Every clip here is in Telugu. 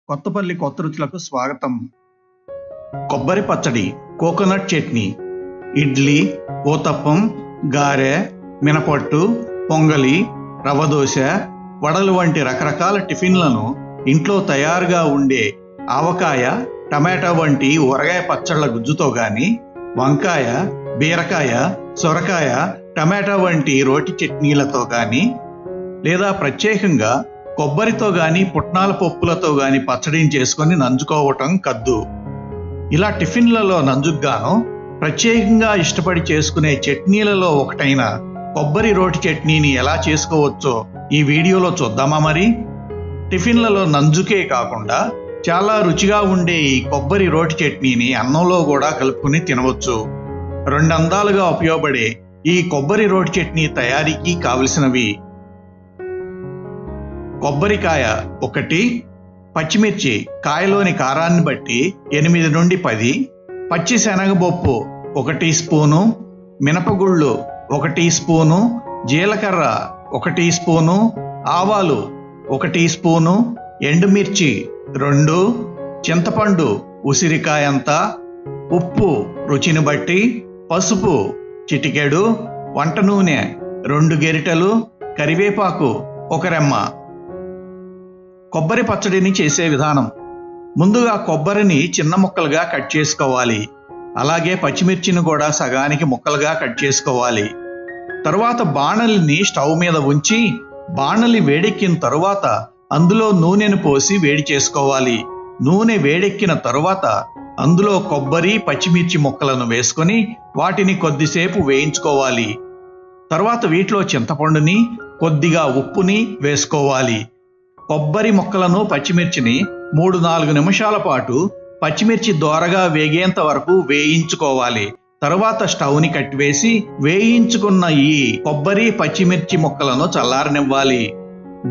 కొత్తపల్లి కొత్త రుచులకు స్వాగతం. కొబ్బరి పచ్చడి, కోకోనట్ చట్నీ, ఇడ్లీ, ఊతప్పం, గారె, మినపట్టు, పొంగలి, రవ్వ దోశ, వడలు వంటి రకరకాల టిఫిన్లను ఇంట్లో తయారుగా ఉండే ఆవకాయ, టమాటా వంటి ఊరగాయ పచ్చళ్ళ గుజ్జుతో గాని, వంకాయ, బీరకాయ, సొరకాయ, టమాటా వంటి రోటి చట్నీలతో గాని, లేదా ప్రత్యేకంగా కొబ్బరితో గాని పుట్నాల పప్పులతో గాని పచ్చడిని చేసుకొని నంజుకోవటం కద్దు. ఇలా టిఫిన్లలో నంజుగ్గాను ప్రత్యేకంగా ఇష్టపడి చేసుకునే చట్నీలలో ఒకటైన కొబ్బరి రోటి చట్నీని ఎలా చేసుకోవచ్చో ఈ వీడియోలో చూద్దామా మరి. టిఫిన్లలో నంజుకే కాకుండా చాలా రుచిగా ఉండే ఈ కొబ్బరి రోటి చట్నీని అన్నంలో కూడా కలుపుకుని తినవచ్చు. రెండందాలుగా ఉపయోగపడే ఈ కొబ్బరి రోటి చట్నీ తయారీకి కావలసినవి: కొబ్బరికాయ 1, పచ్చిమిర్చి కాయలోని కారాన్ని బట్టి 8 నుండి 10, పచ్చి శనగపప్పు 1 టీ స్పూను, మినపగుళ్ళు 1 టీ స్పూను, జీలకర్ర 1 టీ స్పూను, ఆవాలు 1 టీ స్పూను, ఎండుమిర్చి 2, చింతపండు ఉసిరికాయంత, ఉప్పు రుచిని బట్టి, పసుపు చిటికెడు, వంట నూనె 2 గరిటెలు, కరివేపాకు 1 రెమ్మ. కొబ్బరి పచ్చడిని చేసే విధానం: ముందుగా కొబ్బరిని చిన్న ముక్కలుగా కట్ చేసుకోవాలి. అలాగే పచ్చిమిర్చిని కూడా సగానికి ముక్కలుగా కట్ చేసుకోవాలి. తరువాత బాణలిని స్టవ్ మీద ఉంచి బాణలి వేడెక్కిన తరువాత అందులో నూనెను పోసి వేడి చేసుకోవాలి. నూనె వేడెక్కిన తరువాత అందులో కొబ్బరి, పచ్చిమిర్చి ముక్కలను వేసుకొని వాటిని కొద్దిసేపు వేయించుకోవాలి. తరువాత వీటిలో చింతపండుని, కొద్దిగా ఉప్పుని వేసుకోవాలి. కొబ్బరి ముక్కలను, పచ్చిమిర్చిని 3-4 నిమిషాల పాటు పచ్చిమిర్చి దోరగా వేగేంత వరకు వేయించుకోవాలి. తరువాత స్టవ్ని కట్టివేసి వేయించుకున్న ఈ కొబ్బరి, పచ్చిమిర్చి ముక్కలను చల్లారనివ్వాలి.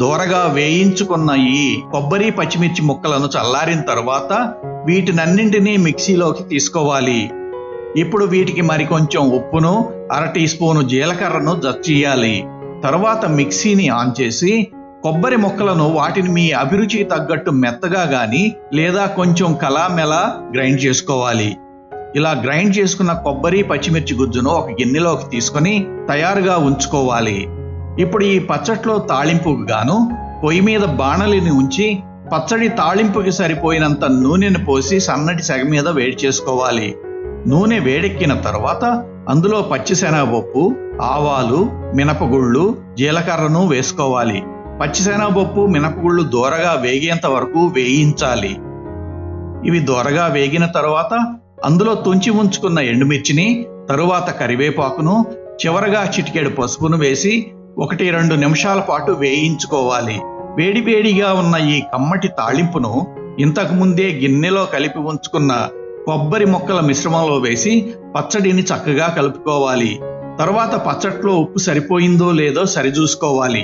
దోరగా వేయించుకున్న ఈ కొబ్బరి, పచ్చిమిర్చి ముక్కలను చల్లారిన తరువాత వీటినన్నింటినీ మిక్సీలోకి తీసుకోవాలి. ఇప్పుడు వీటికి మరికొంచెం ఉప్పును, 1/2 టీ స్పూను జీలకర్రను జచ్చేయాలి. తరువాత మిక్సీని ఆన్ చేసి కొబ్బరి ముక్కలను వాటిని మీ అభిరుచికి తగ్గట్టు మెత్తగా గాని లేదా కొంచెం కలామెలా గ్రైండ్ చేసుకోవాలి. ఇలా గ్రైండ్ చేసుకున్న కొబ్బరి, పచ్చిమిర్చి గుజ్జును ఒక గిన్నెలోకి తీసుకొని తయారుగా ఉంచుకోవాలి. ఇప్పుడు ఈ పచ్చట్లో తాళింపుకు గాను పొయ్యి మీద బాణలిని ఉంచి పచ్చడి తాళింపుకి సరిపోయినంత నూనెను పోసి సన్నటి సెగ మీద వేడి చేసుకోవాలి. నూనె వేడెక్కిన తర్వాత అందులో పచ్చిశనగపప్పు, ఆవాలు, మినపగుళ్ళు, జీలకర్రను వేసుకోవాలి. పచ్చిశనగపప్పు, మినపగుళ్ళు దోరగా వేగేంత వరకు వేయించాలి. ఇవి దోరగా వేగిన తరువాత అందులో తుంచి ఉంచుకున్న ఎండుమిర్చిని, తరువాత కరివేపాకును, చివరగా చిటికెడు పసుపును వేసి 1-2 నిమిషాల పాటు వేయించుకోవాలి. వేడివేడిగా ఉన్న ఈ కమ్మటి తాళింపును ఇంతకుముందే గిన్నెలో కలిపి ఉంచుకున్న కొబ్బరి ముక్కల మిశ్రమంలో వేసి పచ్చడిని చక్కగా కలుపుకోవాలి. తరువాత పచ్చట్లో ఉప్పు సరిపోయిందో లేదో సరిచూసుకోవాలి.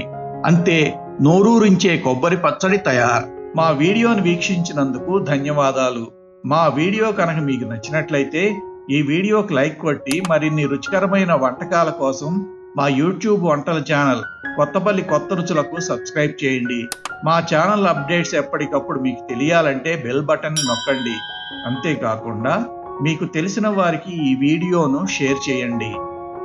అంతే, నోరూరించే కొబ్బరి పచ్చడి తయారు. మా వీడియోను వీక్షించినందుకు ధన్యవాదాలు. మా వీడియో కనుక మీకు నచ్చినట్లయితే ఈ వీడియోకి లైక్ కొట్టి మరిన్ని రుచికరమైన వంటకాల కోసం మా యూట్యూబ్ వంటల ఛానల్ కొత్తపల్లి కొత్త రుచులకు సబ్స్క్రైబ్ చేయండి. మా ఛానల్ అప్డేట్స్ ఎప్పటికప్పుడు మీకు తెలియాలంటే బెల్ బటన్ని నొక్కండి. అంతేకాకుండా మీకు తెలిసిన వారికి ఈ వీడియోను షేర్ చేయండి.